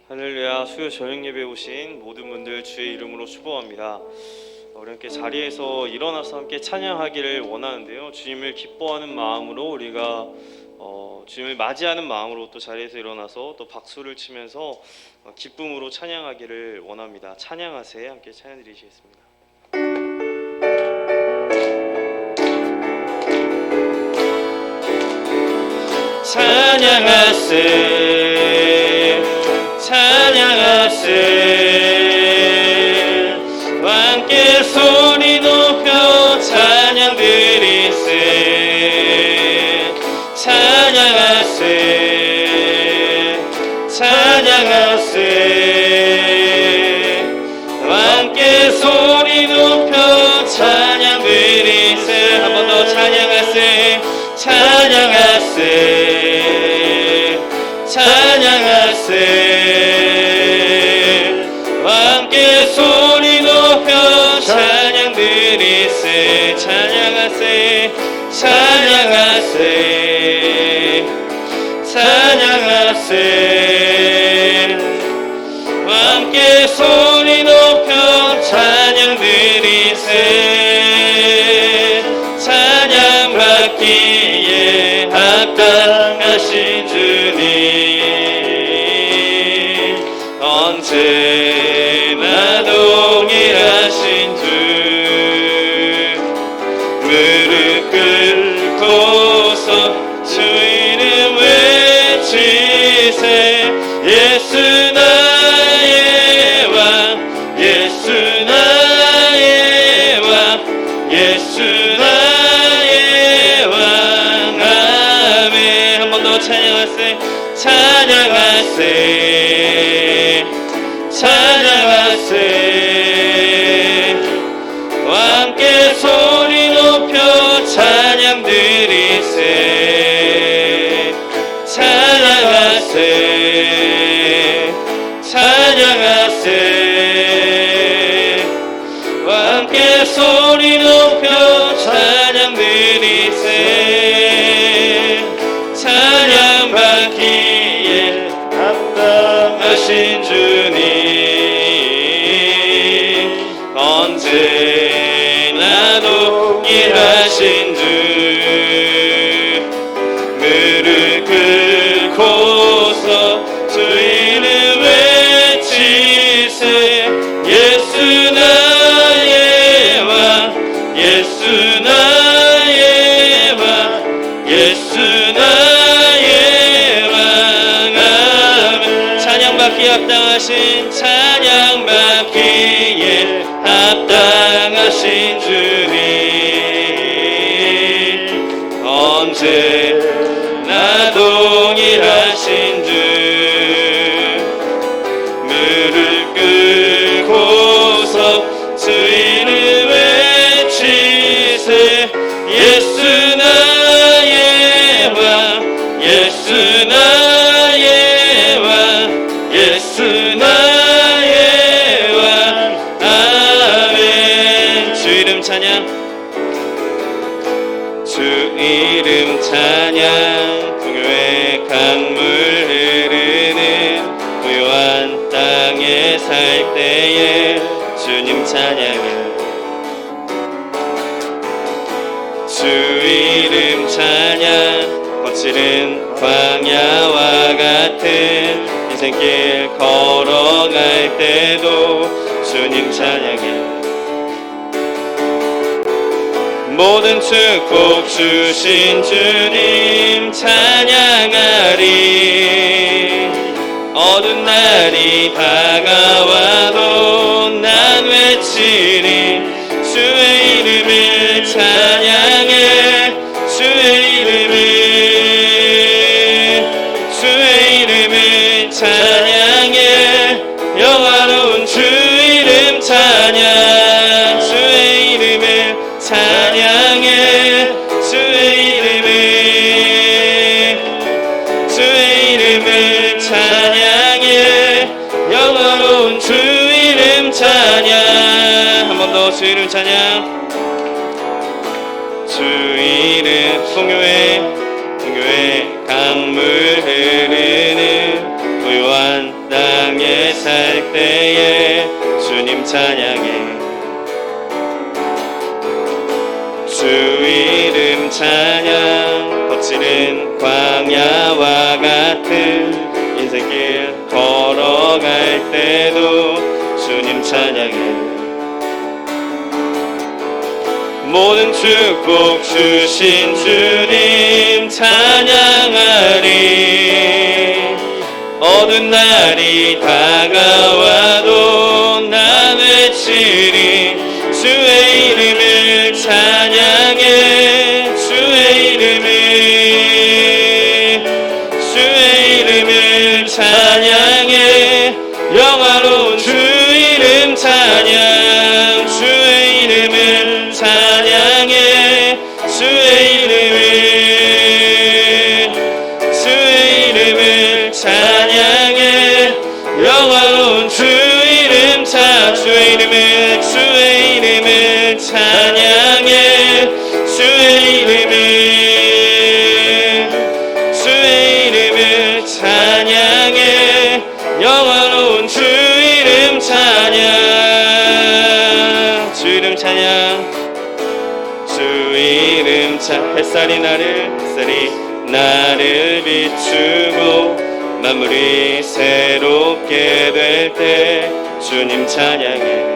할렐루야. 수요 저녁 예배 오신 모든 분들 주의 이름으로 축복합니다. 우리 함께 자리에서 일어나서 함께 찬양하기를 원하는데요, 주님을 기뻐하는 마음으로 우리가 주님을 맞이하는 마음으로 또 자리에서 일어나서 또 박수를 치면서 기쁨으로 찬양하기를 원합니다. 찬양하세요. 함께 찬양 드리시겠습니다. 찬양하세, 찬양하세, 함께 소리 높여 찬양 드리세. 찬양하세, 찬양하세, 함께 소리 높여 찬양 드리세. 한 번 더 찬양하세, 찬양하세, 찬양하세, 함께 소리 높여 찬양 드리세. 찬양하세, 찬양하세, 찬양하세, 함께 소리 높여 찬양 드리세. 찬양 받기에 합당하신 주님, 언제나 동일하신 주, 무릎 꿇고서 주 이름 외치세. 예수 나의 왕, 예수 나의 왕, 예수 나의 왕. 아멘. 한 번 더 찬양하세, 찬양하세, 찬양하세, 함께 소리 높여 찬양 드리세. 찬양하세, 찬양하세, 함께 소리 높여 찬양 드리세. 찬양 받기에 합당하신 주님, 언제나 동일하신 주, 무릎 꿇고서 주 이름 외치세. 예수 나의 왕, 예수 나의 왕, 예수 나의 왕. 아멘. 찬양받기에 합당하신, 찬양받기에 합당하신 주님, 언제나 동일하신 주, 무릎 꿇고서 주 이름 외치세. 예수 나의 왕, 예수 나의 왕, 예수 나의 왕. 아멘. 주 이름 찬양, 주 이름 찬양, 풍요의 강물 흐르는 고요한 땅에 살 때에 주님 찬양해. 주 이름 찬양, 거칠은 광야와 같은 인생길 걸어갈 때도 주님 찬양해. 모든 축복 주신 주님 찬양하리. 어두운 날이 다가와도 난 외치리. 주의 이름을 찬양해, 주의 이름을, 주의 이름을 찬양해. 영화로운 주 이름 찬양, 주의 이름을 찬양해, 주의 이름을, 주의 이름을 찬양해. 영화로운 주 이름 찬양. 한 번 더 주 이름 찬양. 주 이름 풍요의 강물 흐르는 고요한 땅에 살 때에 주님 찬양해. 주 이름 찬양. 거칠은 광야와 같은 인생길 걸어갈 때도 주님 찬양해. 모든 축복 주신 주님 찬양하리. 어두운 날이 다가와도 난 외치리. 주의 이름을 찬양해. 주의 이름을 찬양해. 영화로운 주 이름 찬양. 주의 이름을 찬양해. 주의 이름을 찬양해. 영화로운 주 이름 주의 이름을 찬양해. 주의 이름을 찬양해. 영화로운 주 이름 찬양. 주 이름 찬양. 주 이름 찬양. 햇살이 나를 비추고 만물이 새롭게 될 때 주님 찬양해.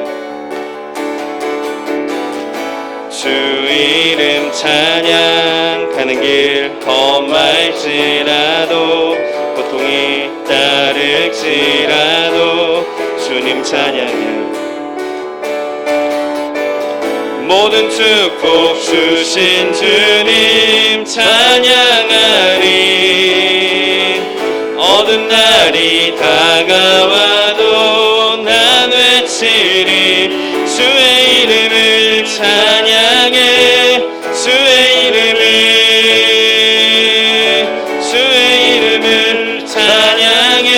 주 이름 찬양. 가는 길 험할지라도 고통이 따를지라도 주님 찬양해. 모든 축복 주신 주님 찬양하리. 어두운 날이 다가와도 난 외치리. 주의 이름을 찬양해. 주의 이름을 찬양해.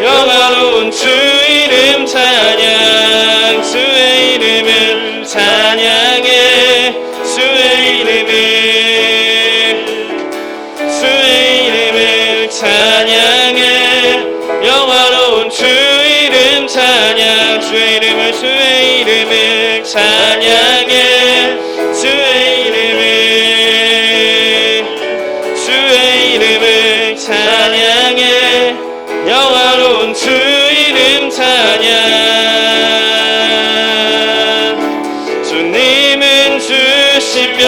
영화로운 주 이름 찬양. 주의 이름을 찬양해. 주의 이름을 찬양해. 영화로운 주 이름 찬양. 주의 이름을 찬양해. 주의 이름을 찬양해. 영화로운 주 이름 찬양. 주님은 주시며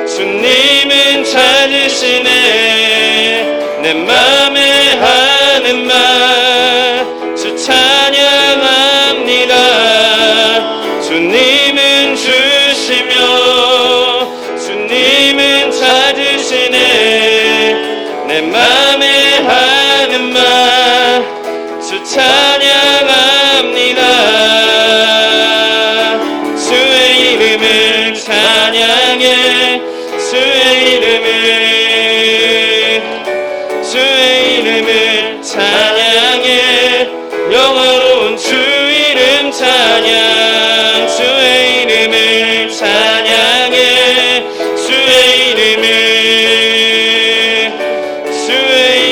주님은 찾으시네. 내 맘에 하는 말 주 찬양합니다. 주님은 주시며 주님은 찾으시네. 내 맘에 하는 말 주 찬양합니다. 주의 이름을 찬양해. 주의 이름을 찬양해. 영화로운 주 이름 찬양. 주의 이름을 찬양해. 주의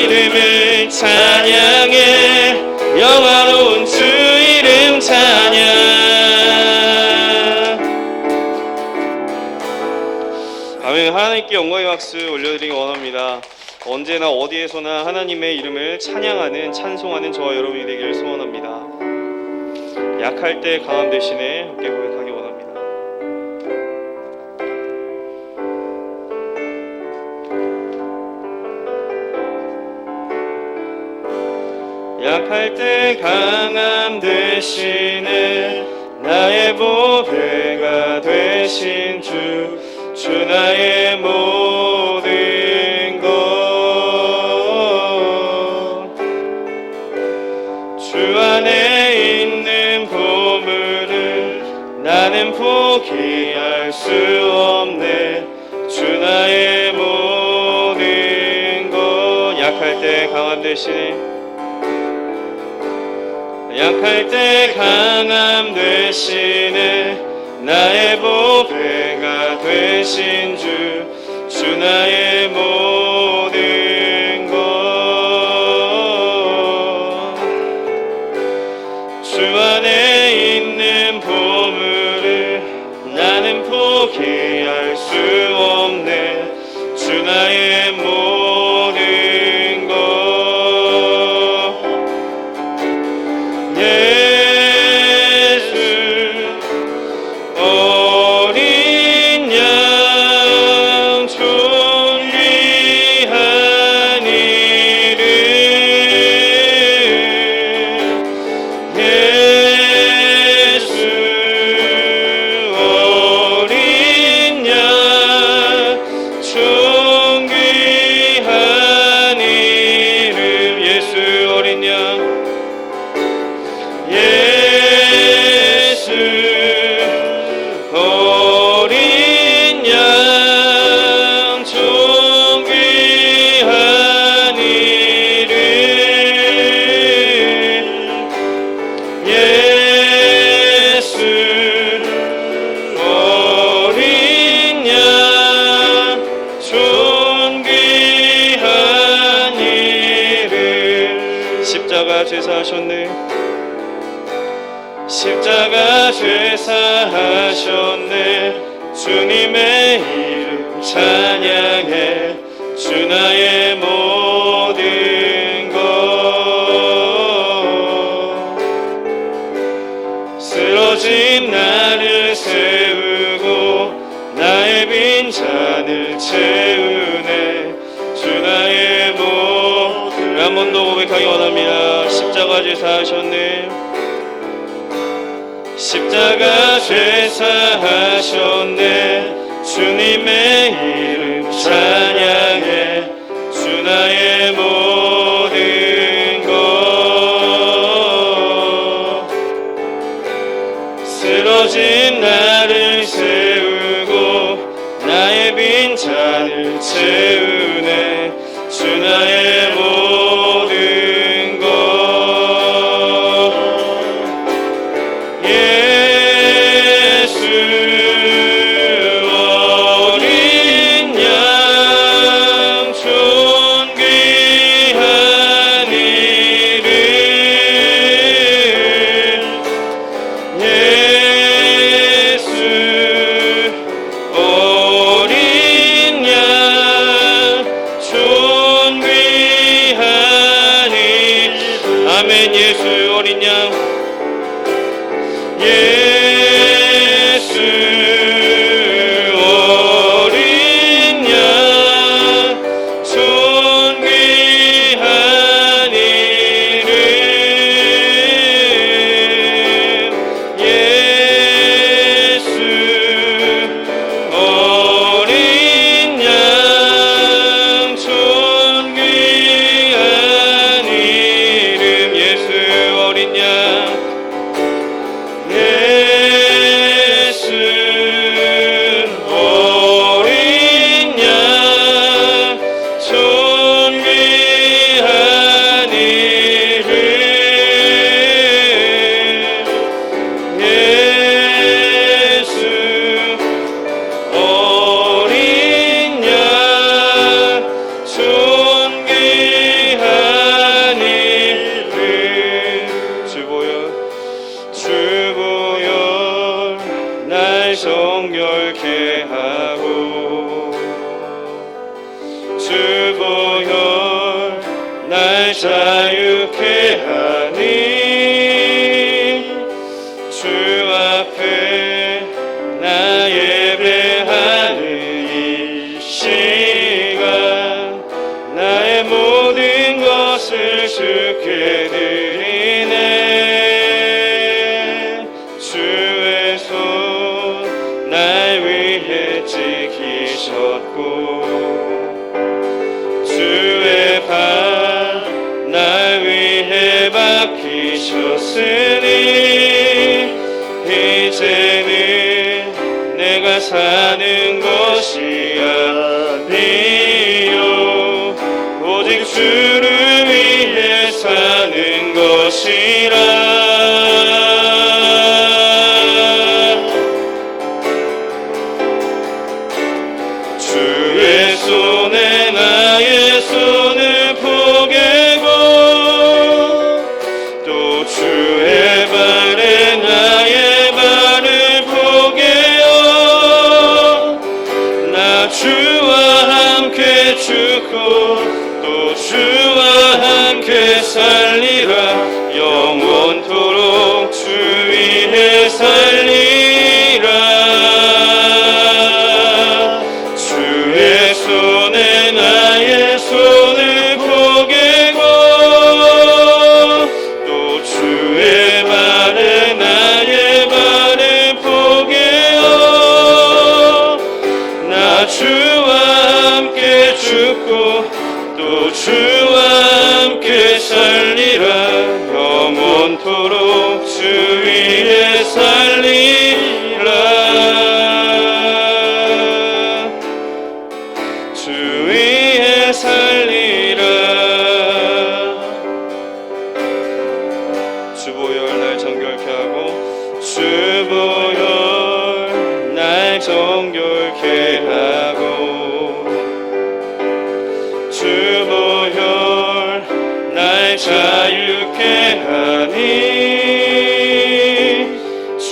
이름을 찬양해. 영화로운 주 이름 찬양. 아멘. 하나님께 영광의 박수 올려드리기 원합니다. 언제나 어디에서나 하나님의 이름을 찬양하는 찬송하는 저와 여러분이 되기를 소원합니다. 약할 때 강함 대신에 함께 고백하기 원합니다. 약할 때 강함 대신에 나의 보배가 되신 주 나의 모든 것. 주 안에 있는 보물을 나는 포기할 수 없네. 주 나의 모든 것. 약할 때 강함 대신에 약할 때 강함 대신에 나의 보배가 되신 주 나의 모든 것. 수 없네. 주 나의 모든 것. 예수 어린 양 존귀한 이름. 예수 어린 양 존귀한 이름. 예수 어린 양. 예수 어린 양 존귀한 이름. 예수 어린 양 존귀한 이름. 십자가 죄사하셨네. 십자가 죄사하셨네. 주님의 이름 찬양해. 주 나의 모든 것. 쓰러진 나를 세우고 나의 빈잔을 채우네. 주 나의 모든. 한 번 더 고백하기 원합니다. 십자가 죄사하셨네. 십자가 죄사하셨네. 주님의 이름 찬양해. 주 나의 모든 것. 쓰러진 나를 세우고 나의 빈잔을 채우네. 주 나의 모든 것. 아멘. 예수 어린 양. 예수 어린 양 존귀한 이름. 예수 어린 양 존귀한 이름. 예수 어린 양. 예수 어린 양 존귀한 이름. 예수 어린 양 존귀한 이름. 주보여 주보여 날 정결케 하고 주보여 날 자유케 하니. 주 앞에 나 예배하는 이 시간 나의 모든 것을 주께 드리네. 주의 손 날 위해 지키셨고 주의 발 날 위해 박히셨으니 이제는 내가 사는 것이 아니요 오직 주를 위해 사는 것이라. 주의 손에 나의 손을 포개고 또 주의 발에 나의 발을 포개어 주와 함께 죽고 또 주와 함께 살리라. 영원토록 주 위에 살리라. 주의 손에 나의 손을 포개고 또 주의 발에 나의 발을 포개어 나 주와 함께 죽고 또 주와 함께 살리라. 영원토록 주 위에 살리라. 주 위에 살리라. 주보혈 날 정결케 하고 주보혈 날 정결케 하고 주보혈 날 자유케 하니 주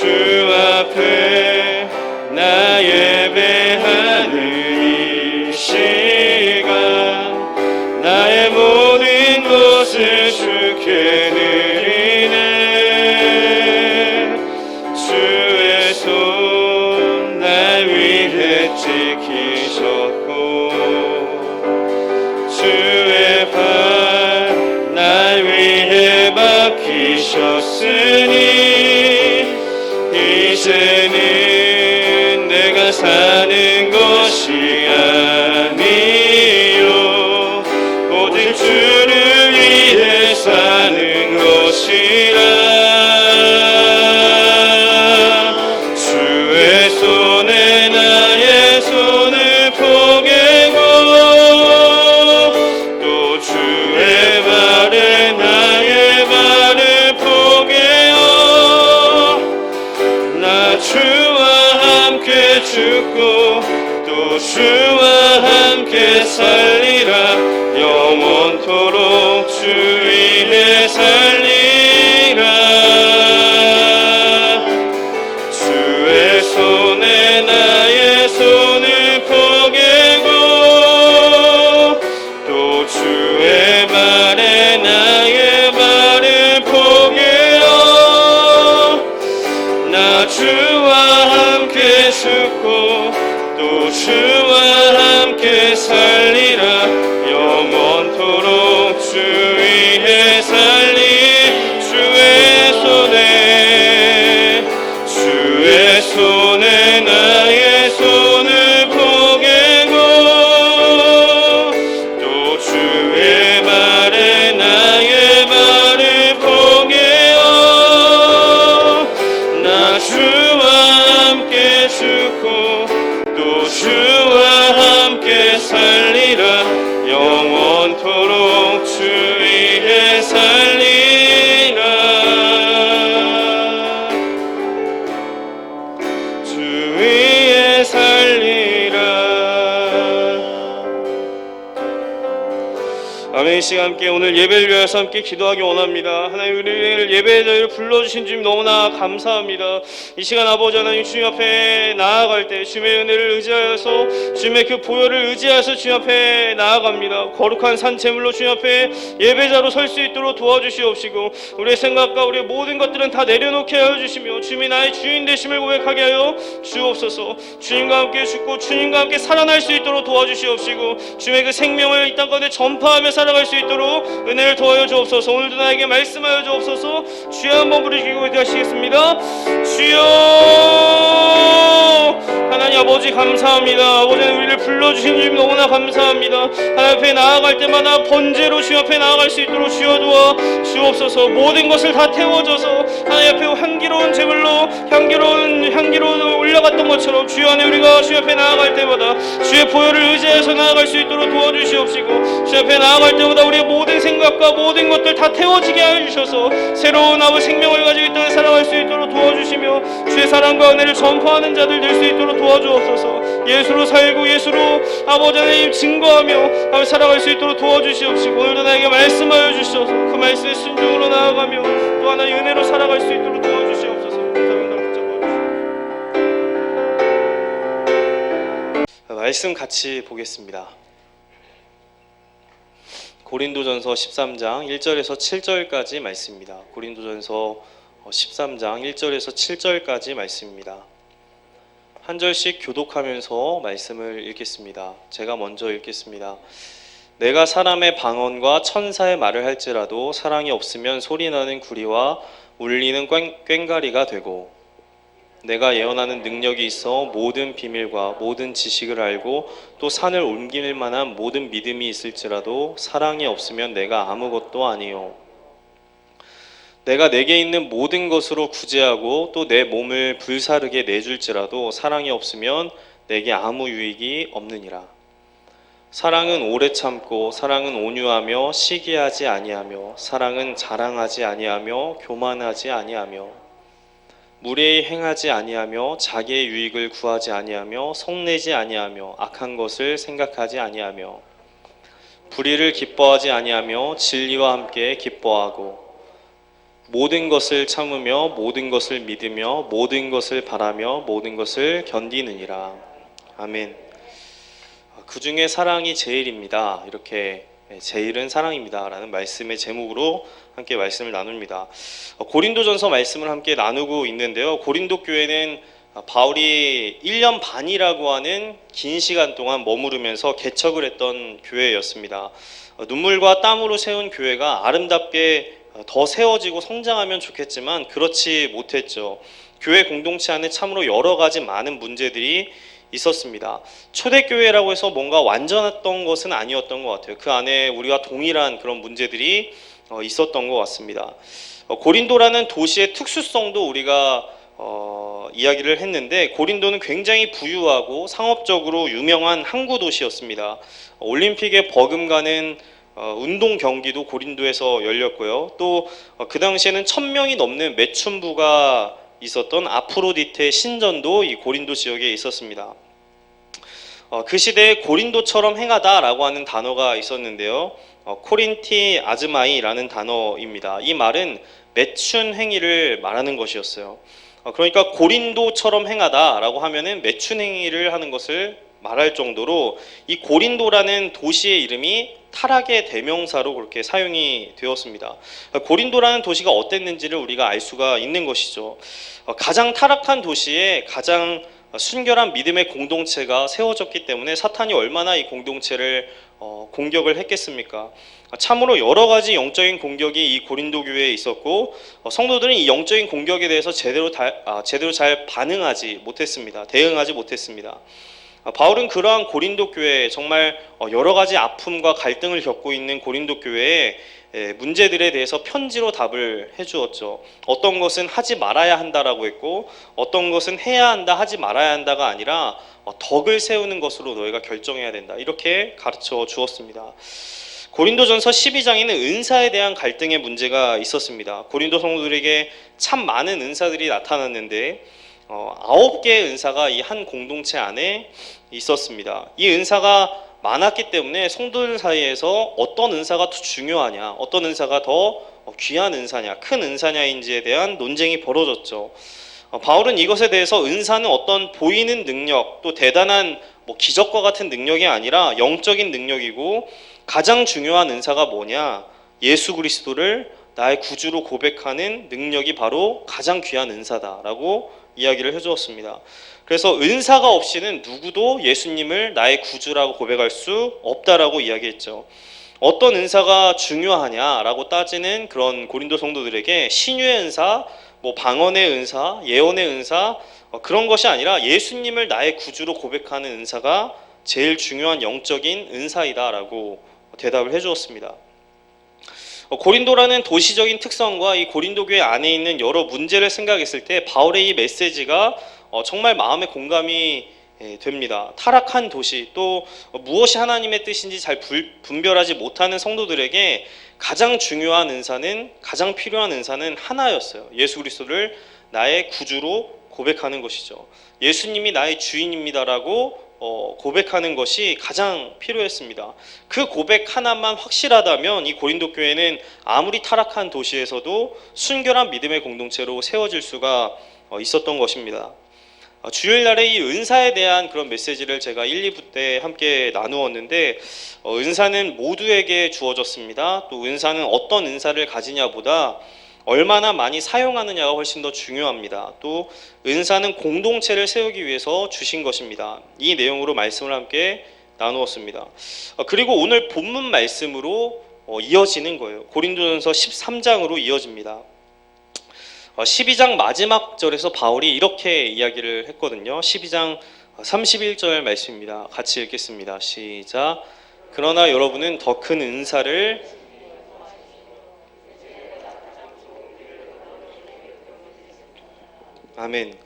앞에 나 예배하는 이 시간 나의 모든 것을 주께 드리네. 주의 손 날 위해 지키셨고 주의 발 날 위해 박히셨으니 이제는 내가 사는 것이 아니요 오직 주를 위해 사는 것이라. 주의 손에 나의 손을 포개고 또 주의 발에 나의 발을 포개어 나 주와 함께 죽고 또 주와 함께 살리라. 영원토록 주 위에 살리라. 주의 손에 나의 손을 포개고 또 주의 발에 나의 발을 포개어 나 주와 함께 죽고 또 주와 함께 살리라. 영원토록 주 위에 살리. 주의 손에 나의 손을 포개고 또 주의 발에 나의 발을 포개어 나 주와 함께 죽고 또 주와 함께 살리라. 영원토록 주 위에 살리라. 주 위에 살리라. 아멘. 이 시간 함께 오늘 예배를 위해서 함께 기도하기 원합니다. 하나님, 우리를 예배의 자리를 불러주신 주님 너무나 감사합니다. 이 시간 아버지 하나님, 주님 앞에 나아갈 때 주님의 은혜를 의지하여서 주님의 그 보혈을 의지하여서 주님 앞에 나아갑니다. 거룩한 산 제물로 주님 앞에 예배자로 설 수 있도록 도와주시옵시고 우리의 생각과 우리의 모든 것들은 다 내려놓게 하여 주시며 주님이 나의 주인 되심을 고백하게 하여 주옵소서. 주님과 함께 죽고 주님과 함께 살아날 수 있도록 도와주시옵시고 주님의 그 생명을 이 땅 가운데 전파하며 살아갈 수 있도록 은혜를 더하여 주옵소서. 오늘도 나에게 말씀하여 주옵소서. 주여 한번 부르시고 기도하시겠습니다. 주여 하나님 아버지 감사합니다. 아버지는 우리를 불러주신 주님 너무나 감사합니다. 하나님 앞에 나아갈 때마다 번제로 주님 앞에 나아갈 수 있도록 주여 도와 주옵소서. 모든 것을 다 태워져서 하나님 앞에 향기로운 제물로 향기로 올라갔던 것처럼 주여 안에 우리가 주님 앞에 나아갈 때마다 주의 보혈을 의지해서 나아갈 수 있도록 도와주시옵시고 주님 앞에 나아갈 때마다 우리의 모든 생각과 모든 것들 다 태워지게 하여 주셔서 새로운 아버지 생명을 가지고 이 땅에 살아갈 수 있도록 도와주시며 주의 사랑과 은혜를 전파하는 자들 될 수 있도록 도와주옵소서. 예수로 살고 예수로 아버지 하나님 증거하며 아버지 살아갈 수 있도록 도와주시옵시고 오늘도 나에게 말씀하여 주셔서 그 말씀의 순종으로 나아가며 또 하나의 은혜로 살아갈 수 있도록 도와주시옵소서. 말씀 같이 보겠습니다. 고린도전서 13장 1절에서 7절까지 말씀입니다. 고린도전서 13장 1절에서 7절까지 말씀입니다. 한 절씩 교독하면서 말씀을 읽겠습니다. 제가 먼저 읽겠습니다. 내가 사람의 방언과 천사의 말을 할지라도 사랑이 없으면 소리나는 구리와 울리는 꽹과리가 되고, 내가 예언하는 능력이 있어 모든 비밀과 모든 지식을 알고 또 산을 옮길 만한 모든 믿음이 있을지라도 사랑이 없으면 내가 아무것도 아니요. 내가 내게 있는 모든 것으로 구제하고 또 내 몸을 불사르게 내줄지라도 사랑이 없으면 내게 아무 유익이 없느니라. 사랑은 오래 참고 사랑은 온유하며 시기하지 아니하며 사랑은 자랑하지 아니하며 교만하지 아니하며 무례히 행하지 아니하며 자기의 유익을 구하지 아니하며 성내지 아니하며 악한 것을 생각하지 아니하며 불의를 기뻐하지 아니하며 진리와 함께 기뻐하고 모든 것을 참으며 모든 것을 믿으며 모든 것을 바라며 모든 것을 견디느니라. 아멘. 그 중에 사랑이 제일입니다. 이렇게 제일은 사랑입니다 라는 말씀의 제목으로 함께 말씀을 나눕니다. 고린도전서 말씀을 함께 나누고 있는데요. 고린도 교회는 바울이 1년 반이라고 하는 긴 시간 동안 머무르면서 개척을 했던 교회였습니다. 눈물과 땀으로 세운 교회가 아름답게 더 세워지고 성장하면 좋겠지만 그렇지 못했죠. 교회 공동체 안에 참으로 여러 가지 많은 문제들이 있었습니다. 초대교회라고 해서 뭔가 완전했던 것은 아니었던 것 같아요. 그 안에 우리가 동일한 그런 문제들이 있었던 것 같습니다. 고린도라는 도시의 특수성도 우리가 이야기를 했는데, 고린도는 굉장히 부유하고 상업적으로 유명한 항구 도시였습니다. 올림픽에 버금가는 운동 경기도 고린도에서 열렸고요. 또 그 당시에는 1000명이 넘는 매춘부가 있었던 아프로디테 신전도 이 고린도 지역에 있었습니다. 그 시대에 고린도처럼 행하다라고 하는 단어가 있었는데요. 코린티 아즈마이라는 단어입니다. 이 말은 매춘 행위를 말하는 것이었어요. 그러니까 고린도처럼 행하다라고 하면은 매춘 행위를 하는 것을 말할 정도로 이 고린도라는 도시의 이름이 타락의 대명사로 그렇게 사용이 되었습니다. 고린도라는 도시가 어땠는지를 우리가 알 수가 있는 것이죠. 가장 타락한 도시에 가장 순결한 믿음의 공동체가 세워졌기 때문에 사탄이 얼마나 이 공동체를 공격을 했겠습니까? 참으로 여러 가지 영적인 공격이 이 고린도 교회에 있었고, 성도들은 이 영적인 공격에 대해서 제대로 잘 반응하지 못했습니다. 대응하지 못했습니다. 바울은 그러한 고린도 교회에 정말 여러 가지 아픔과 갈등을 겪고 있는 고린도 교회에 문제들에 대해서 편지로 답을 해주었죠. 어떤 것은 하지 말아야 한다라고 했고, 어떤 것은 해야 한다, 하지 말아야 한다가 아니라 덕을 세우는 것으로 너희가 결정해야 된다, 이렇게 가르쳐 주었습니다. 고린도전서 12장에는 은사에 대한 갈등의 문제가 있었습니다. 고린도 성도들에게 참 많은 은사들이 나타났는데 9개의 은사가 이 한 공동체 안에 있었습니다. 이 은사가 많았기 때문에 성도들 사이에서 어떤 은사가 더 중요하냐, 어떤 은사가 더 귀한 은사냐, 큰 은사냐인지에 대한 논쟁이 벌어졌죠. 바울은 이것에 대해서 은사는 어떤 보이는 능력, 또 대단한 기적과 같은 능력이 아니라 영적인 능력이고, 가장 중요한 은사가 뭐냐, 예수 그리스도를 나의 구주로 고백하는 능력이 바로 가장 귀한 은사다라고 이야기를 해주었습니다. 그래서 은사가 없이는 누구도 예수님을 나의 구주라고 고백할 수 없다라고 이야기했죠. 어떤 은사가 중요하냐라고 따지는 그런 고린도 성도들에게 신유의 은사, 방언의 은사, 예언의 은사, 그런 것이 아니라 예수님을 나의 구주로 고백하는 은사가 제일 중요한 영적인 은사이다라고 대답을 해주었습니다. 고린도라는 도시적인 특성과 이 고린도 교회 안에 있는 여러 문제를 생각했을 때 바울의 이 메시지가 정말 마음에 공감이 됩니다. 타락한 도시, 또 무엇이 하나님의 뜻인지 잘 분별하지 못하는 성도들에게 가장 중요한 은사는, 가장 필요한 은사는 하나였어요. 예수 그리스도를 나의 구주로 고백하는 것이죠. 예수님이 나의 주인입니다라고 고백하는 것이 가장 필요했습니다. 그 고백 하나만 확실하다면 이 고린도 교회는 아무리 타락한 도시에서도 순결한 믿음의 공동체로 세워질 수가 있었던 것입니다. 주일날에 이 은사에 대한 그런 메시지를 제가 1, 2부 때 함께 나누었는데 은사는 모두에게 주어졌습니다. 또 은사는 어떤 은사를 가지냐보다 얼마나 많이 사용하느냐가 훨씬 더 중요합니다. 또 은사는 공동체를 세우기 위해서 주신 것입니다. 이 내용으로 말씀을 함께 나누었습니다. 그리고 오늘 본문 말씀으로 이어지는 거예요. 고린도전서 13장으로 이어집니다. 12장 마지막 절에서 바울이 이렇게 이야기를 했거든요. 12장 31절 말씀입니다. 같이 읽겠습니다. 시작. 그러나 여러분은 더 큰 은사를 아멘.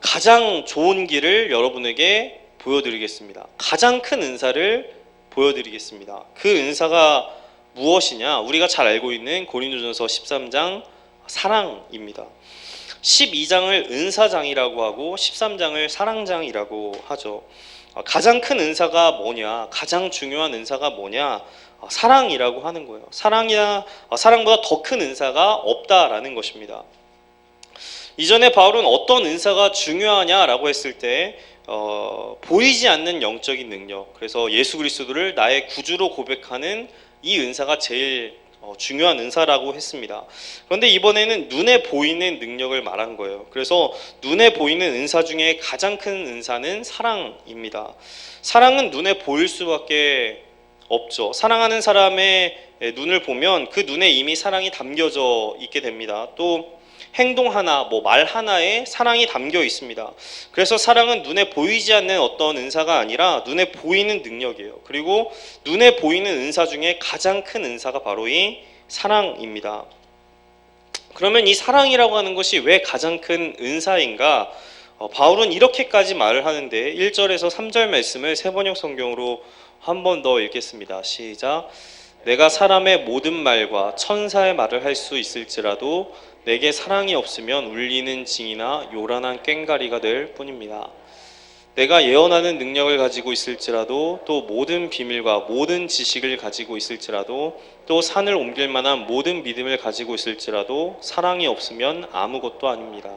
가장 좋은 길을 여러분에게 보여드리겠습니다. 가장 큰 은사를 보여드리겠습니다. 그 은사가 무엇이냐? 우리가 잘 알고 있는 고린도전서 13장 사랑입니다. 12장을 은사장이라고 하고 13장을 사랑장이라고 하죠. 가장 큰 은사가 뭐냐? 가장 중요한 은사가 뭐냐? 사랑이라고 하는 거예요. 사랑보다 더 큰 은사가 없다라는 것입니다. 이전에 바울은 어떤 은사가 중요하냐라고 했을 때 보이지 않는 영적인 능력, 그래서 예수 그리스도를 나의 구주로 고백하는 이 은사가 제일 중요한 은사라고 했습니다. 그런데 이번에는 눈에 보이는 능력을 말한 거예요. 그래서 눈에 보이는 은사 중에 가장 큰 은사는 사랑입니다. 사랑은 눈에 보일 수밖에 없죠. 사랑하는 사람의 눈을 보면 그 눈에 이미 사랑이 담겨져 있게 됩니다. 또 행동 하나, 말 하나에 사랑이 담겨 있습니다. 그래서 사랑은 눈에 보이지 않는 어떤 은사가 아니라 눈에 보이는 능력이에요. 그리고 눈에 보이는 은사 중에 가장 큰 은사가 바로 이 사랑입니다. 그러면 이 사랑이라고 하는 것이 왜 가장 큰 은사인가? 바울은 이렇게까지 말을 하는데 1절에서 3절 말씀을 새번역 성경으로 한 번 더 읽겠습니다. 시작. 내가 사람의 모든 말과 천사의 말을 할 수 있을지라도 내게 사랑이 없으면 울리는 징이나 요란한 꽹과리가 될 뿐입니다. 내가 예언하는 능력을 가지고 있을지라도 또 모든 비밀과 모든 지식을 가지고 있을지라도 또 산을 옮길 만한 모든 믿음을 가지고 있을지라도 사랑이 없으면 아무것도 아닙니다.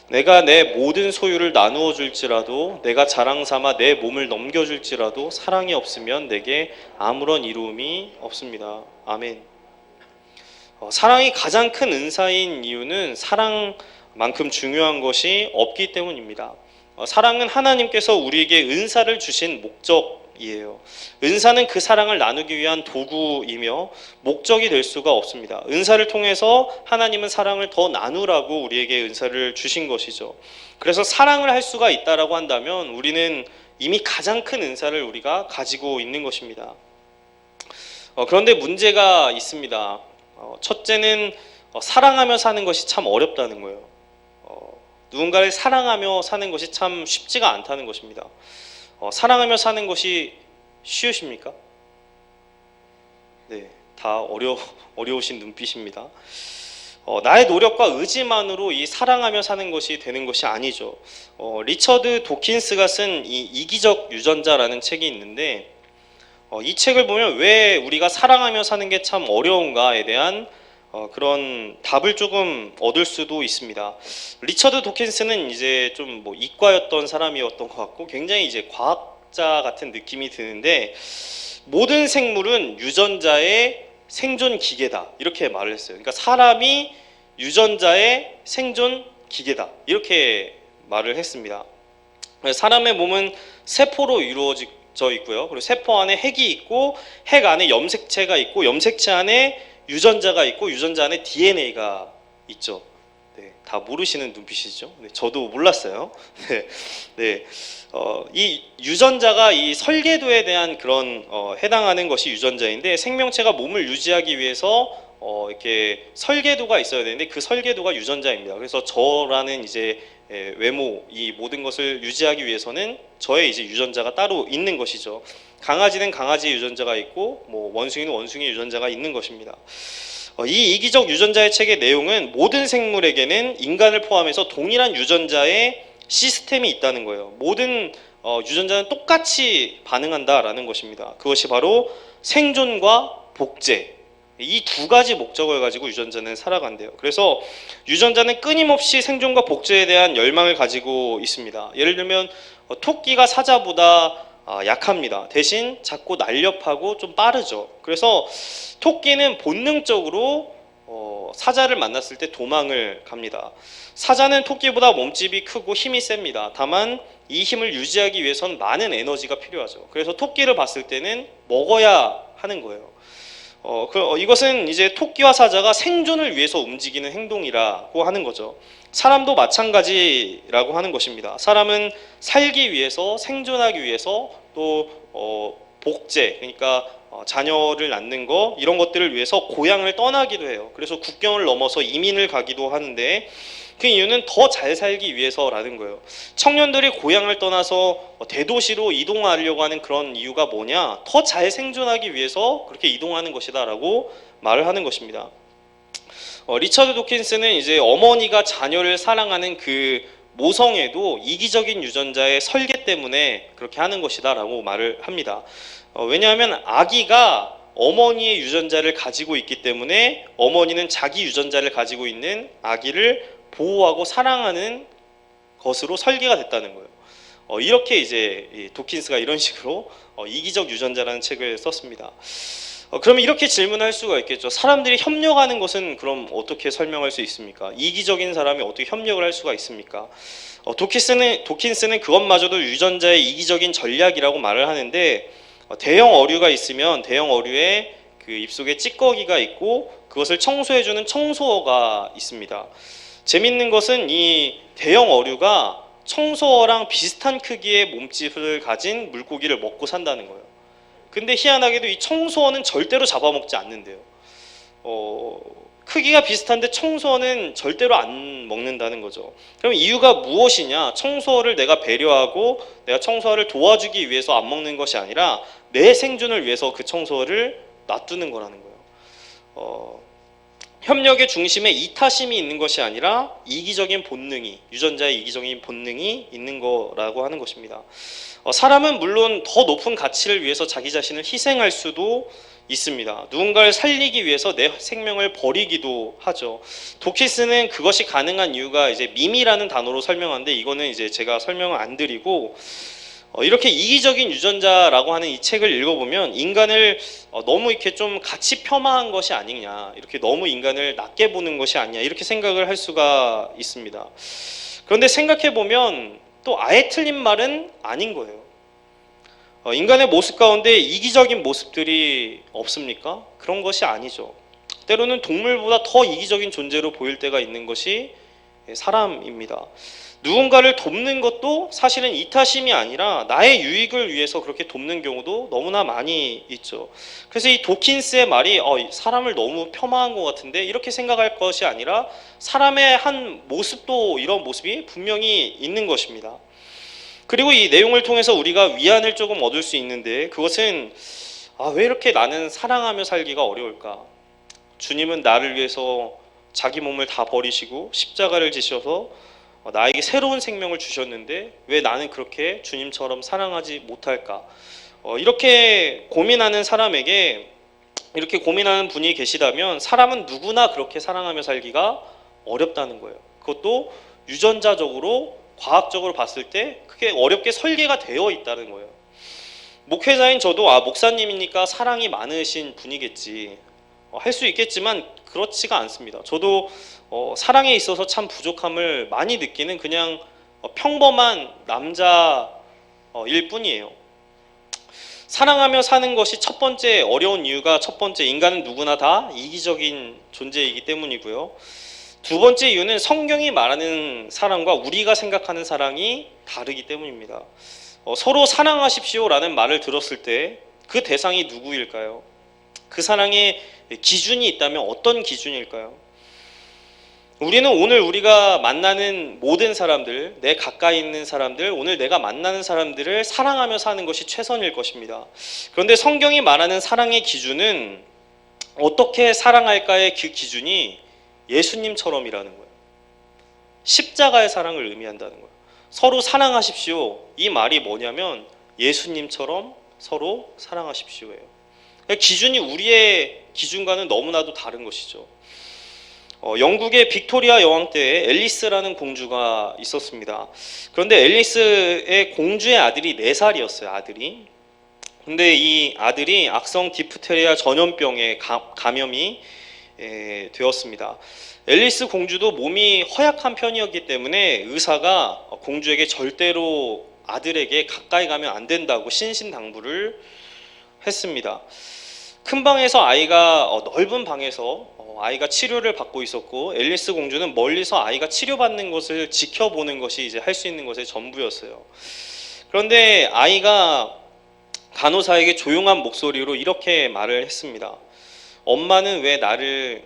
내가 내 모든 소유를 나누어 줄지라도 내가 자랑 삼아 내 몸을 넘겨줄지라도 사랑이 없으면 내게 아무런 이로움이 없습니다. 아멘. 사랑이 가장 큰 은사인 이유는 사랑만큼 중요한 것이 없기 때문입니다. 사랑은 하나님께서 우리에게 은사를 주신 목적이에요. 은사는 그 사랑을 나누기 위한 도구이며 목적이 될 수가 없습니다. 은사를 통해서 하나님은 사랑을 더 나누라고 우리에게 은사를 주신 것이죠. 그래서 사랑을 할 수가 있다라고 한다면 우리는 이미 가장 큰 은사를 우리가 가지고 있는 것입니다. 그런데 문제가 있습니다. 첫째는 사랑하며 사는 것이 참 어렵다는 거예요. 누군가를 사랑하며 사는 것이 참 쉽지가 않다는 것입니다. 사랑하며 사는 것이 쉬우십니까? 네, 다 어려우신 눈빛입니다. 나의 노력과 의지만으로 이 사랑하며 사는 것이 되는 것이 아니죠. 리처드 도킨스가 쓴 이 이기적 유전자라는 책이 있는데 이 책을 보면 왜 우리가 사랑하며 사는 게 참 어려운가에 대한 그런 답을 조금 얻을 수도 있습니다. 리처드 도킨스는 이제 좀 이과였던 사람이었던 것 같고 굉장히 이제 과학자 같은 느낌이 드는데 모든 생물은 유전자의 생존 기계다 이렇게 말을 했어요. 그러니까 사람이 유전자의 생존 기계다 이렇게 말을 했습니다. 사람의 몸은 세포로 이루어져 있고요. 그리고 세포 안에 핵이 있고 핵 안에 염색체가 있고 염색체 안에 유전자가 있고 유전자 안에 DNA가 있죠. 네, 다 모르시는 눈빛이죠. 네, 저도 몰랐어요. 네, 이 유전자가 이 설계도에 대한 그런 해당하는 것이 유전자인데 생명체가 몸을 유지하기 위해서 이렇게 설계도가 있어야 되는데 그 설계도가 유전자입니다. 그래서 저라는 이제 외모 이 모든 것을 유지하기 위해서는 저의 이제 유전자가 따로 있는 것이죠. 강아지는 강아지 유전자가 있고 원숭이는 원숭이 유전자가 있는 것입니다. 이 이기적 유전자의 책의 내용은 모든 생물에게는 인간을 포함해서 동일한 유전자의 시스템이 있다는 거예요. 모든 유전자는 똑같이 반응한다라는 것입니다. 그것이 바로 생존과 복제 이 두 가지 목적을 가지고 유전자는 살아간대요. 그래서 유전자는 끊임없이 생존과 복제에 대한 열망을 가지고 있습니다. 예를 들면 토끼가 사자보다 약합니다. 대신 작고 날렵하고 좀 빠르죠. 그래서 토끼는 본능적으로 사자를 만났을 때 도망을 갑니다. 사자는 토끼보다 몸집이 크고 힘이 셉니다. 다만 이 힘을 유지하기 위해선 많은 에너지가 필요하죠. 그래서 토끼를 봤을 때는 먹어야 하는 거예요. 이것은 이제 토끼와 사자가 생존을 위해서 움직이는 행동이라고 하는 거죠. 사람도 마찬가지라고 하는 것입니다. 사람은 살기 위해서, 생존하기 위해서, 또 복제, 그러니까 자녀를 낳는 거, 이런 것들을 위해서 고향을 떠나기도 해요. 그래서 국경을 넘어서 이민을 가기도 하는데, 그 이유는 더 잘 살기 위해서라는 거예요. 청년들이 고향을 떠나서 대도시로 이동하려고 하는 그런 이유가 뭐냐? 더 잘 생존하기 위해서 그렇게 이동하는 것이다라고 말을 하는 것입니다. 리처드 도킨스는 이제 어머니가 자녀를 사랑하는 그 모성애도 이기적인 유전자의 설계 때문에 그렇게 하는 것이다라고 말을 합니다. 왜냐하면 아기가 어머니의 유전자를 가지고 있기 때문에 어머니는 자기 유전자를 가지고 있는 아기를 보호하고 사랑하는 것으로 설계가 됐다는 거예요. 이렇게 이제 도킨스가 이런 식으로 이기적 유전자라는 책을 썼습니다. 그러면 이렇게 질문할 수가 있겠죠. 사람들이 협력하는 것은 그럼 어떻게 설명할 수 있습니까? 이기적인 사람이 어떻게 협력을 할 수가 있습니까? 도킨스는 그것마저도 유전자의 이기적인 전략이라고 말을 하는데, 대형 어류가 있으면 대형 어류에 그 입속에 찌꺼기가 있고 그것을 청소해주는 청소어가 있습니다. 재밌는 것은 이 대형 어류가 청소어랑 비슷한 크기의 몸집을 가진 물고기를 먹고 산다는 거예요. 근데 희한하게도 이 청소어는 절대로 잡아먹지 않는데요. 크기가 비슷한데 청소어는 절대로 안 먹는다는 거죠. 그럼 이유가 무엇이냐? 청소어를 내가 배려하고 내가 청소어를 도와주기 위해서 안 먹는 것이 아니라 내 생존을 위해서 그 청소어를 놔두는 거라는 거예요. 협력의 중심에 이타심이 있는 것이 아니라 이기적인 본능이, 유전자의 이기적인 본능이 있는 거라고 하는 것입니다. 사람은 물론 더 높은 가치를 위해서 자기 자신을 희생할 수도 있습니다. 누군가를 살리기 위해서 내 생명을 버리기도 하죠. 도킨스는 그것이 가능한 이유가 이제 밈이라는 단어로 설명하는데, 이거는 이제 제가 설명을 안 드리고, 이렇게 이기적인 유전자라고 하는 이 책을 읽어보면 인간을 너무 이렇게 좀 같이 폄하한 것이 아니냐, 이렇게 너무 인간을 낮게 보는 것이 아니냐, 이렇게 생각을 할 수가 있습니다. 그런데 생각해보면 또 아예 틀린 말은 아닌 거예요. 인간의 모습 가운데 이기적인 모습들이 없습니까? 그런 것이 아니죠. 때로는 동물보다 더 이기적인 존재로 보일 때가 있는 것이 사람입니다. 누군가를 돕는 것도 사실은 이타심이 아니라 나의 유익을 위해서 그렇게 돕는 경우도 너무나 많이 있죠. 그래서 이 도킨스의 말이 사람을 너무 폄하한 것 같은데, 이렇게 생각할 것이 아니라 사람의 한 모습도 이런 모습이 분명히 있는 것입니다. 그리고 이 내용을 통해서 우리가 위안을 조금 얻을 수 있는데, 그것은 왜 이렇게 나는 사랑하며 살기가 어려울까? 주님은 나를 위해서 자기 몸을 다 버리시고 십자가를 지셔서 나에게 새로운 생명을 주셨는데 왜 나는 그렇게 주님처럼 사랑하지 못할까? 이렇게 고민하는 사람에게, 이렇게 고민하는 분이 계시다면 사람은 누구나 그렇게 사랑하며 살기가 어렵다는 거예요. 그것도 유전자적으로, 과학적으로 봤을 때 그게 어렵게 설계가 되어 있다는 거예요. 목회자인 저도 목사님이니까 사랑이 많으신 분이겠지 할 수 있겠지만 그렇지가 않습니다. 저도 사랑에 있어서 참 부족함을 많이 느끼는 그냥 평범한 남자일 뿐이에요. 사랑하며 사는 것이 첫 번째 어려운 이유가, 첫 번째, 인간은 누구나 다 이기적인 존재이기 때문이고요. 두 번째 이유는 성경이 말하는 사랑과 우리가 생각하는 사랑이 다르기 때문입니다. 서로 사랑하십시오라는 말을 들었을 때 그 대상이 누구일까요? 그 사랑의 기준이 있다면 어떤 기준일까요? 우리는 오늘 우리가 만나는 모든 사람들, 내 가까이 있는 사람들, 오늘 내가 만나는 사람들을 사랑하며 사는 것이 최선일 것입니다. 그런데 성경이 말하는 사랑의 기준은, 어떻게 사랑할까의 그 기준이 예수님처럼이라는 거예요. 십자가의 사랑을 의미한다는 거예요. 서로 사랑하십시오. 이 말이 뭐냐면 예수님처럼 서로 사랑하십시오예요. 기준이 우리의 기준과는 너무나도 다른 것이죠. 영국의 빅토리아 여왕 때에 앨리스라는 공주가 있었습니다. 그런데 앨리스의 공주의 아들이 4살이었어요. 아들이. 근데 이 아들이 악성 디프테리아 전염병에 감염이 되었습니다. 앨리스 공주도 몸이 허약한 편이었기 때문에 의사가 공주에게 절대로 아들에게 가까이 가면 안 된다고 신신당부를 했습니다. 큰 방에서 아이가 넓은 방에서 아이가 치료를 받고 있었고, 앨리스 공주는 멀리서 아이가 치료받는 것을 지켜보는 것이 이제 할 수 있는 것의 전부였어요. 그런데 아이가 간호사에게 조용한 목소리로 이렇게 말을 했습니다. 엄마는 왜 나를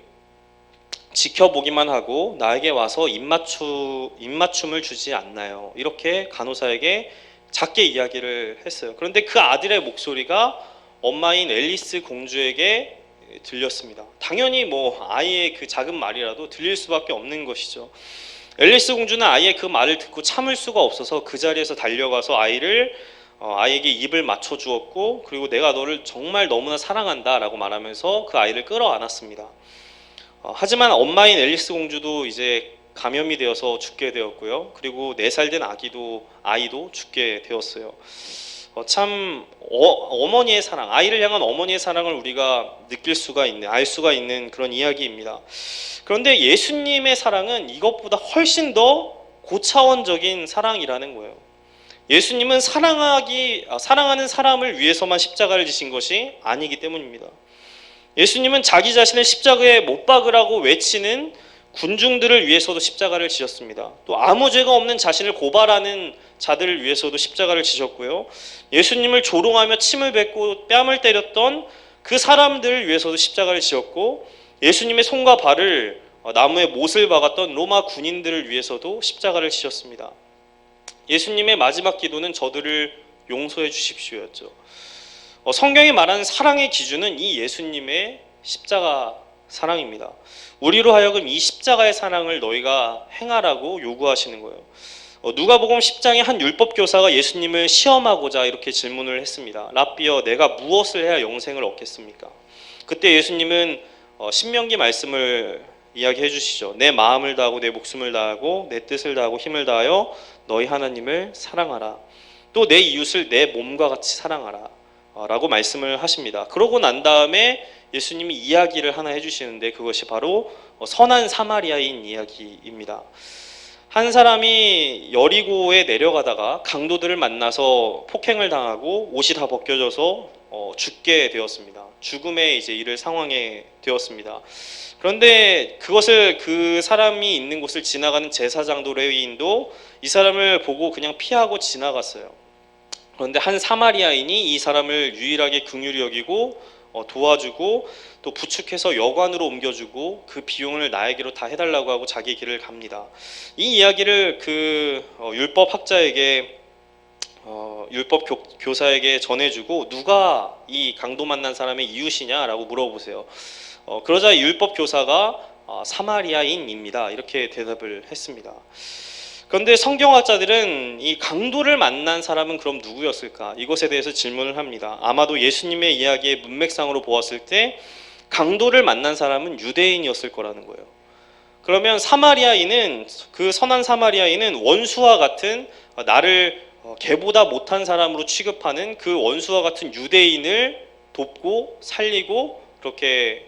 지켜보기만 하고 나에게 와서 입맞춤을 주지 않나요? 이렇게 간호사에게 작게 이야기를 했어요. 그런데 그 아들의 목소리가 엄마인 앨리스 공주에게 들렸습니다. 당연히 아이의 그 작은 말이라도 들릴 수밖에 없는 것이죠. 앨리스 공주는 아이의 그 말을 듣고 참을 수가 없어서 그 자리에서 달려가서 아이에게 입을 맞춰 주었고, 그리고 내가 너를 정말 너무나 사랑한다 라고 말하면서 그 아이를 끌어안았습니다. 하지만 엄마인 앨리스 공주도 이제 감염이 되어서 죽게 되었고요. 그리고 4살 된 아이도 죽게 되었어요. 참 어머니의 사랑, 아이를 향한 어머니의 사랑을 우리가 느낄 수가 있는, 알 수가 있는 그런 이야기입니다. 그런데 예수님의 사랑은 이것보다 훨씬 더 고차원적인 사랑이라는 거예요. 예수님은 사랑하는 사람을 위해서만 십자가를 지신 것이 아니기 때문입니다. 예수님은 자기 자신을 십자가에 못 박으라고 외치는 군중들을 위해서도 십자가를 지셨습니다. 또 아무 죄가 없는 자신을 고발하는 자들을 위해서도 십자가를 지셨고요. 예수님을 조롱하며 침을 뱉고 뺨을 때렸던 그 사람들을 위해서도 십자가를 지었고, 예수님의 손과 발을 나무에 못을 박았던 로마 군인들을 위해서도 십자가를 지셨습니다. 예수님의 마지막 기도는 저들을 용서해 주십시오였죠. 성경이 말하는 사랑의 기준은 이 예수님의 십자가 사랑입니다. 우리로 하여금 이 십자가의 사랑을 너희가 행하라고 요구하시는 거예요. 누가복음 10장에 한 율법 교사가 예수님을 시험하고자 이렇게 질문을 했습니다. 랍비여, 내가 무엇을 해야 영생을 얻겠습니까? 그때 예수님은 신명기 말씀을 이야기해 주시죠. 내 마음을 다하고 내 목숨을 다하고 내 뜻을 다하고 힘을 다하여 너희 하나님을 사랑하라. 또 내 이웃을 내 몸과 같이 사랑하라 라고 말씀을 하십니다. 그러고 난 다음에 예수님이 이야기를 하나 해주시는데, 그것이 바로 선한 사마리아인 이야기입니다. 한 사람이 여리고에 내려가다가 강도들을 만나서 폭행을 당하고 옷이 다 벗겨져서 죽게 되었습니다. 죽음에 이제 이를 상황에 되었습니다. 그런데 그것을 그 사람이 있는 곳을 지나가는 제사장도 레위인도 이 사람을 보고 그냥 피하고 지나갔어요. 그런데 한 사마리아인이 이 사람을 유일하게 긍휼히 여기고 도와주고 또 부축해서 여관으로 옮겨주고 그 비용을 나에게로 다 해달라고 하고 자기 길을 갑니다. 이 이야기를 그 율법 학자에게 율법 교사에게 전해주고 누가 이 강도 만난 사람의 이웃이냐라고 물어보세요. 그러자 율법 교사가 사마리아인입니다. 이렇게 대답을 했습니다. 그런데 성경학자들은 이 강도를 만난 사람은 그럼 누구였을까? 이것에 대해서 질문을 합니다. 아마도 예수님의 이야기의 문맥상으로 보았을 때 강도를 만난 사람은 유대인이었을 거라는 거예요. 그러면 그 선한 사마리아인은 원수와 같은, 나를 걔보다 못한 사람으로 취급하는 그 원수와 같은 유대인을 돕고 살리고 그렇게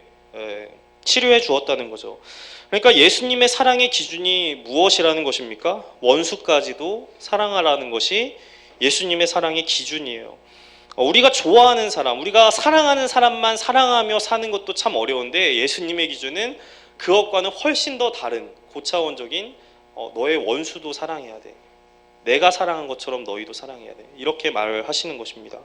치료해 주었다는 거죠. 그러니까 예수님의 사랑의 기준이 무엇이라는 것입니까? 원수까지도 사랑하라는 것이 예수님의 사랑의 기준이에요. 우리가 좋아하는 사람, 우리가 사랑하는 사람만 사랑하며 사는 것도 참 어려운데, 예수님의 기준은 그것과는 훨씬 더 다른 고차원적인 너의 원수도 사랑해야 돼. 내가 사랑한 것처럼 너희도 사랑해야 돼. 이렇게 말을 하시는 것입니다.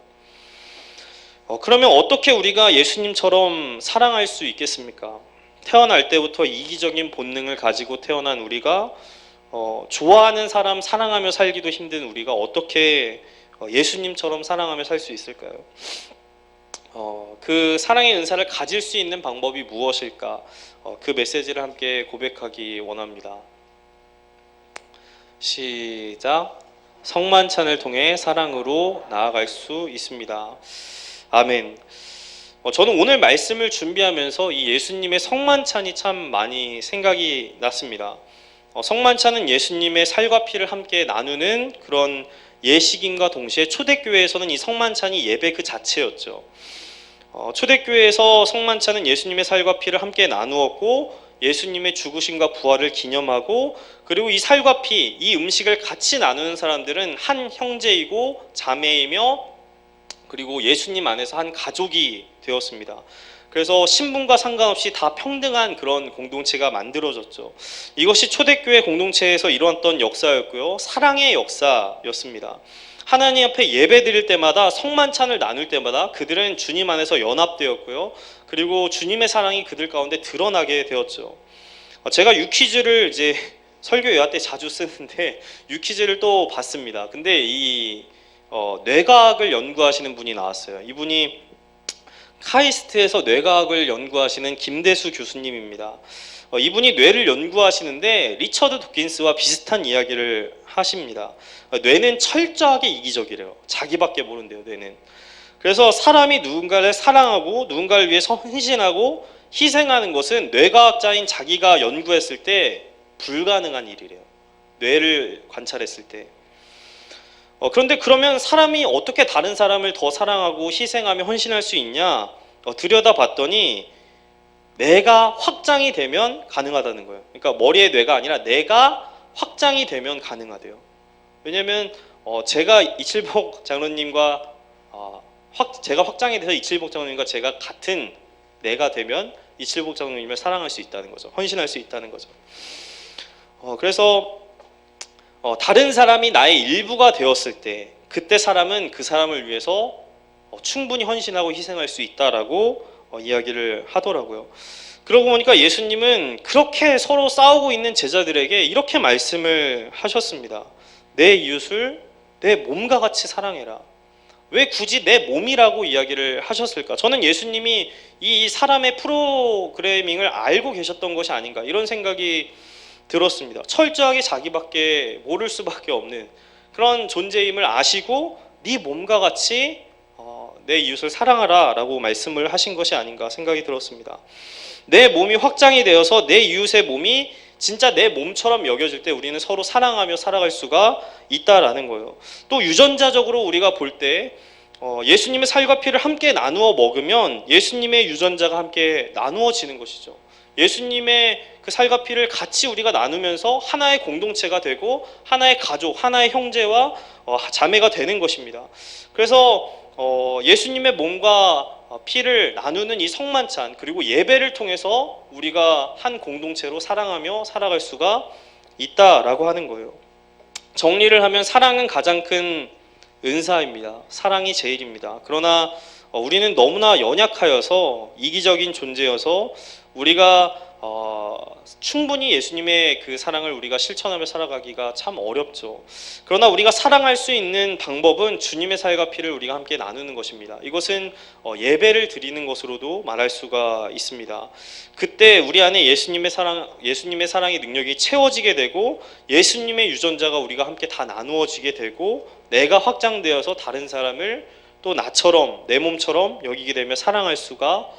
그러면 어떻게 우리가 예수님처럼 사랑할 수 있겠습니까? 태어날 때부터 이기적인 본능을 가지고 태어난 우리가, 좋아하는 사람 사랑하며 살기도 힘든 우리가 어떻게 예수님처럼 사랑하며 살 수 있을까요? 그 사랑의 은사를 가질 수 있는 방법이 무엇일까? 그 메시지를 함께 고백하기 원합니다. 시작. 성만찬을 통해 사랑으로 나아갈 수 있습니다. 아멘. 저는 오늘 말씀을 준비하면서 이 예수님의 성만찬이 참 많이 생각이 났습니다. 성만찬은 예수님의 살과 피를 함께 나누는 그런 예식인과 동시에 초대교회에서는 이 성만찬이 예배 그 자체였죠. 초대교회에서 성만찬은 예수님의 살과 피를 함께 나누었고 예수님의 죽으심과 부활을 기념하고, 그리고 이 살과 피, 이 음식을 같이 나누는 사람들은 한 형제이고 자매이며 그리고 예수님 안에서 한 가족이 되었습니다. 그래서 신분과 상관없이 다 평등한 그런 공동체가 만들어졌죠. 이것이 초대교회 공동체에서 이루었던 역사였고요. 사랑의 역사였습니다. 하나님 앞에 예배 드릴 때마다, 성만찬을 나눌 때마다 그들은 주님 안에서 연합되었고요. 그리고 주님의 사랑이 그들 가운데 드러나게 되었죠. 제가 유퀴즈를 이제 설교 예화 때 자주 쓰는데 유퀴즈를 또 봤습니다. 근데 이 뇌과학을 연구하시는 분이 나왔어요. 이분이 카이스트에서 뇌과학을 연구하시는 김대수 교수님입니다. 이분이 뇌를 연구하시는데 리처드 도킨스와 비슷한 이야기를 하십니다. 뇌는 철저하게 이기적이래요. 자기밖에 모른대요, 뇌는. 그래서 사람이 누군가를 사랑하고 누군가를 위해서 헌신하고 희생하는 것은 뇌과학자인 자기가 연구했을 때 불가능한 일이래요. 뇌를 관찰했을 때. 그런데 그러면 사람이 어떻게 다른 사람을 더 사랑하고 희생하며 헌신할 수 있냐? 들여다봤더니 뇌가 확장이 되면 가능하다는 거예요. 그러니까 머리의 뇌가 아니라 뇌가 확장이 되면 가능하대요. 왜냐하면 제가 이칠복 장로님과 제가 확장이 돼서 이칠복 장로님과 제가 같은 뇌가 되면 이칠복 장로님을 사랑할 수 있다는 거죠. 헌신할 수 있다는 거죠. 그래서 다른 사람이 나의 일부가 되었을 때 그때 사람은 그 사람을 위해서 충분히 헌신하고 희생할 수 있다라고 이야기를 하더라고요. 그러고 보니까 예수님은 그렇게 서로 싸우고 있는 제자들에게 이렇게 말씀을 하셨습니다. 내 이웃을 내 몸과 같이 사랑해라. 왜 굳이 내 몸이라고 이야기를 하셨을까? 저는 예수님이 이 사람의 프로그래밍을 알고 계셨던 것이 아닌가, 이런 생각이 들었습니다. 철저하게 자기밖에 모를 수밖에 없는 그런 존재임을 아시고 네 몸과 같이 내 이웃을 사랑하라 라고 말씀을 하신 것이 아닌가 생각이 들었습니다. 내 몸이 확장이 되어서 내 이웃의 몸이 진짜 내 몸처럼 여겨질 때 우리는 서로 사랑하며 살아갈 수가 있다라는 거예요. 또 유전자적으로 우리가 볼 때 예수님의 살과 피를 함께 나누어 먹으면 예수님의 유전자가 함께 나누어지는 것이죠. 예수님의 그 살과 피를 같이 우리가 나누면서 하나의 공동체가 되고 하나의 가족, 하나의 형제와 자매가 되는 것입니다. 그래서 예수님의 몸과 피를 나누는 이 성만찬, 그리고 예배를 통해서 우리가 한 공동체로 사랑하며 살아갈 수가 있다라고 하는 거예요. 정리를 하면 사랑은 가장 큰 은사입니다. 사랑이 제일입니다. 그러나 우리는 너무나 연약하여서, 이기적인 존재여서 우리가 충분히 예수님의 그 사랑을 우리가 실천하며 살아가기가 참 어렵죠. 그러나 우리가 사랑할 수 있는 방법은 주님의 살과 피를 우리가 함께 나누는 것입니다. 이것은 예배를 드리는 것으로도 말할 수가 있습니다. 그때 우리 안에 예수님의 사랑의 능력이 채워지게 되고 예수님의 유전자가 우리가 함께 다 나누어지게 되고 내가 확장되어서 다른 사람을 또 나처럼, 내 몸처럼 여기게 되며 사랑할 수가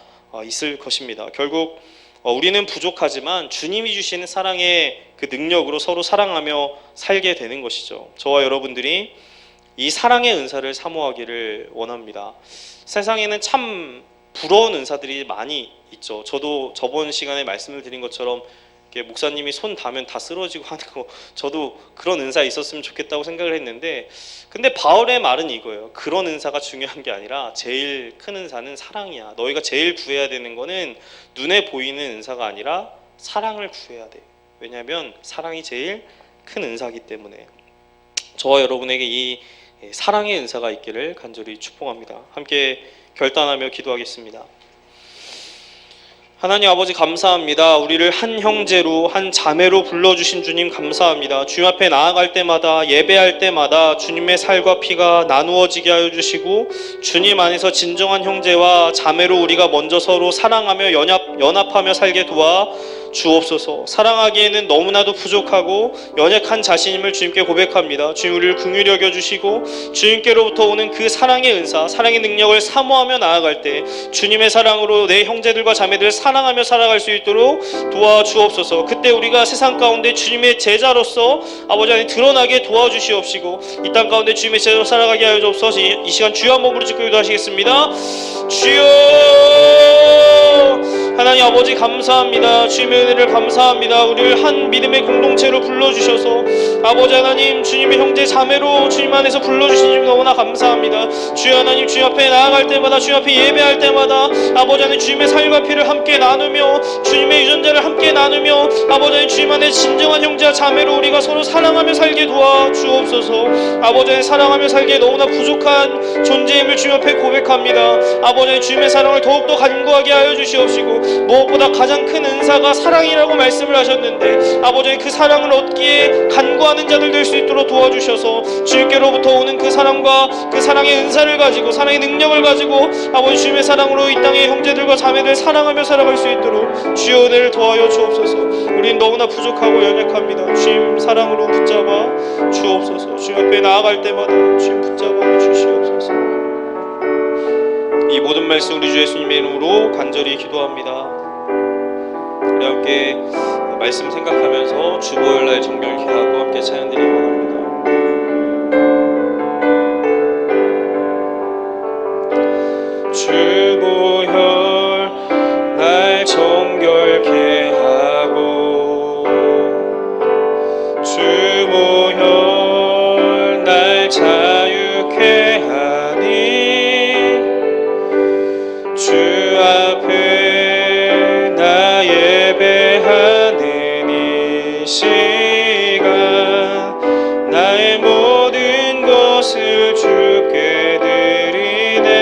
있을 것입니다. 결국 우리는 부족하지만 주님이 주시는 사랑의 그 능력으로 서로 사랑하며 살게 되는 것이죠. 저와 여러분들이 이 사랑의 은사를 사모하기를 원합니다. 세상에는 참 부러운 은사들이 많이 있죠. 저도 저번 시간에 말씀을 드린 것처럼 목사님이 손 닿으면 다 쓰러지고 하는 거, 저도 그런 은사 있었으면 좋겠다고 생각을 했는데, 근데 바울의 말은 이거예요. 그런 은사가 중요한 게 아니라 제일 큰 은사는 사랑이야. 너희가 제일 구해야 되는 거는 눈에 보이는 은사가 아니라 사랑을 구해야 돼. 왜냐하면 사랑이 제일 큰 은사이기 때문에. 저와 여러분에게 이 사랑의 은사가 있기를 간절히 축복합니다. 함께 결단하며 기도하겠습니다. 하나님 아버지 감사합니다. 우리를 한 형제로, 한 자매로 불러주신 주님 감사합니다. 주님 앞에 나아갈 때마다, 예배할 때마다 주님의 살과 피가 나누어지게 하여 주시고 주님 안에서 진정한 형제와 자매로 우리가 먼저 서로 사랑하며 연합하며 살게 도와 주옵소서. 사랑하기에는 너무나도 부족하고 연약한 자신임을 주님께 고백합니다. 주님, 우리를 긍휼히 여겨주시고 주님께로부터 오는 그 사랑의 은사, 사랑의 능력을 사모하며 나아갈 때 주님의 사랑으로 내 형제들과 자매들을 사랑하며 살아갈 수 있도록 도와주옵소서. 그때 우리가 세상 가운데 주님의 제자로서 아버지 하나님 드러나게 도와주시옵시고 이 땅 가운데 주님의 제자로 살아가게 하여 주옵소서. 이 시간 주여 한번 부르짖고 기도하시겠습니다. 주여, 하나님 아버지 감사합니다. 주님의 은혜를 감사합니다. 우리를 한 믿음의 공동체로 불러주셔서 아버지 하나님 주님의 형제 자매로 주님 안에서 불러주신 줄 너무나 감사합니다. 주여 하나님, 주님 앞에 나아갈 때마다, 주님 앞에 예배할 때마다 아버지 하나님 주님의 살과 피를 함께 나누며 주님의 유전자를 함께 나누며 아버지 하나님 주님 안에 진정한 형제와 자매로 우리가 서로 사랑하며 살게 도와주옵소서. 아버지 하나님 사랑하며 살기에 너무나 부족한 존재임을 주님 앞에 고백합니다. 아버지 하나님 주님의 사랑을 더욱더 간구하게 하여 주시옵시고 무엇보다 가장 큰 은사가 사랑이라고 말씀을 하셨는데 아버지 그 사랑을 얻기에 간구하는 자들 될 수 있도록 도와주셔서 주님께로부터 오는 그 사랑과 그 사랑의 은사를 가지고 사랑의 능력을 가지고 아버지 주님의 사랑으로 이 땅의 형제들과 자매들 사랑하며 살아갈 수 있도록 주여 은혜를 도와여 주옵소서. 우린 너무나 부족하고 연약합니다. 주님 사랑으로 붙잡아 주옵소서. 주님 앞에 나아갈 때마다 주님 붙잡아 주시옵소서. 이 모든 말씀 우리 주 예수님의 이름으로 간절히 기도합니다. 우리 함께 말씀 생각하면서 주보혈날 정결케 하고 함께 찬양 드리기 원합니다. 주보혈날 정결케 하고 주보혈날 자유케 하니 주 앞에 나 예배하는 이 시간 나의 모든 것을 주께 드리네.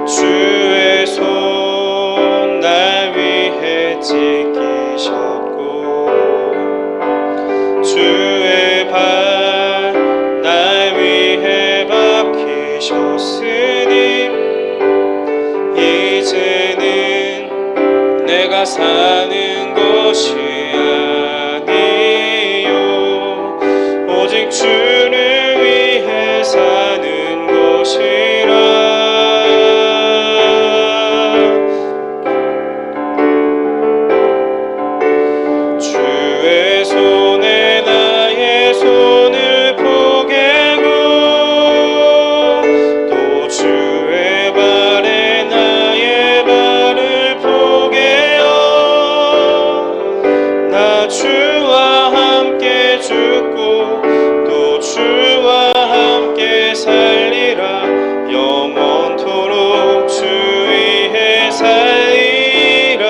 주의 손 날 위해 찢기셨고 주의 발 날 위해 박히셨으니 이제는 내가 사는 것이 아니요 오직 주를 위해 사는 것이라. 주의 손에 나의 손을 포개고 또 주의 발에 나의 발을 포개어 나 주와 함께 죽고 또 주와 함께 살리라. 영원토록 주 위해 살리라.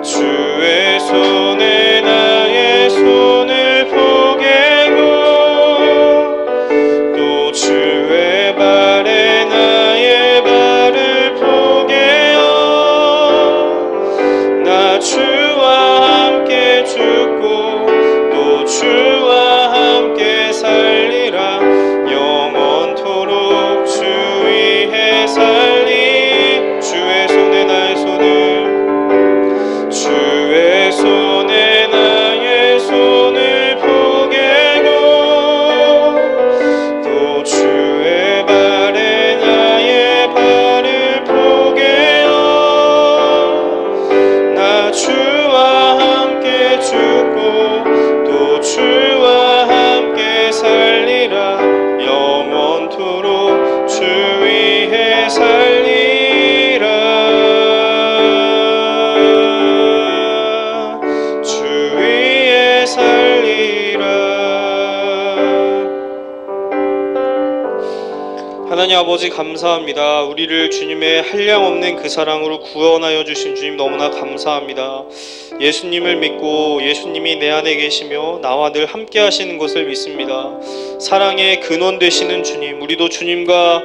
주의 손에 나의 손을 포개고 또 주의 발에 나의 발을 포개어 나 주와 함께 죽고 또 주와 함께 살리라. 영원토록 주 위해 살리. 주의 손에 나의 손을 주의 손에 나의 손을 포개고 또 주의 발에 나의 발을 포개어 나 주와 함께 죽고 또 주와 함께 살리라. 영원토록 주 위해 살리라. 주 위에 살리라. 하나님 아버지 감사합니다. 우리를 주님의 한량없는 그 사랑으로 구원하여 주신 주님 너무나 감사합니다. 예수님을 믿고 예수님이 내 안에 계시며 나와 늘 함께 하시는 것을 믿습니다. 사랑의 근원 되시는 주님, 우리도 주님과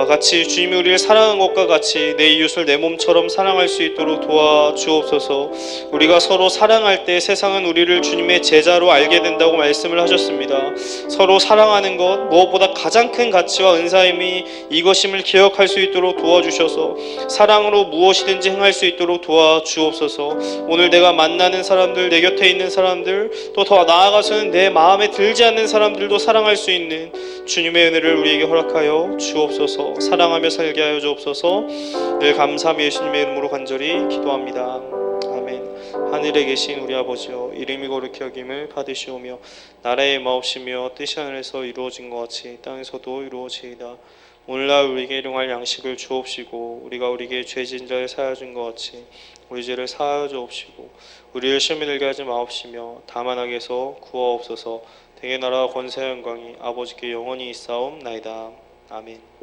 같이 주님이 우리를 사랑한 것과 같이 내 이웃을 내 몸처럼 사랑할 수 있도록 도와주옵소서. 우리가 서로 사랑할 때 세상은 우리를 주님의 제자로 알게 된다고 말씀을 하셨습니다. 서로 사랑하는 것 무엇보다 가장 큰 가치와 은사임이 하나님이 이것임을 기억할 수 있도록 도와주셔서 사랑으로 무엇이든지 행할 수 있도록 도와주옵소서. 오늘 내가 만나는 사람들, 내 곁에 있는 사람들, 또 더 나아가서는 내 마음에 들지 않는 사람들도 사랑할 수 있는 주님의 은혜를 우리에게 허락하여 주옵소서. 사랑하며 살게 하여 주옵소서. 늘 감사하며 예수님의 이름으로 간절히 기도합니다. 아멘. 하늘에 계신 우리 아버지여, 이름이 거룩히 여김을 받으시오며 나라의 마옵시며 뜻이 하늘에서 이루어진 것 같이 땅에서도 이루어지이다. 오늘날 우리에게 일용할 양식을 주옵시고 우리가 우리에게 죄진 자를 사하여 준 것 같이 우리 죄를 사하여 주옵시고 우리를 시험에 들게 하지 마옵시며 다만 악에서 구하옵소서. 대개 나라와 권세와 영광이 아버지께 영원히 있사옵나이다. 아멘.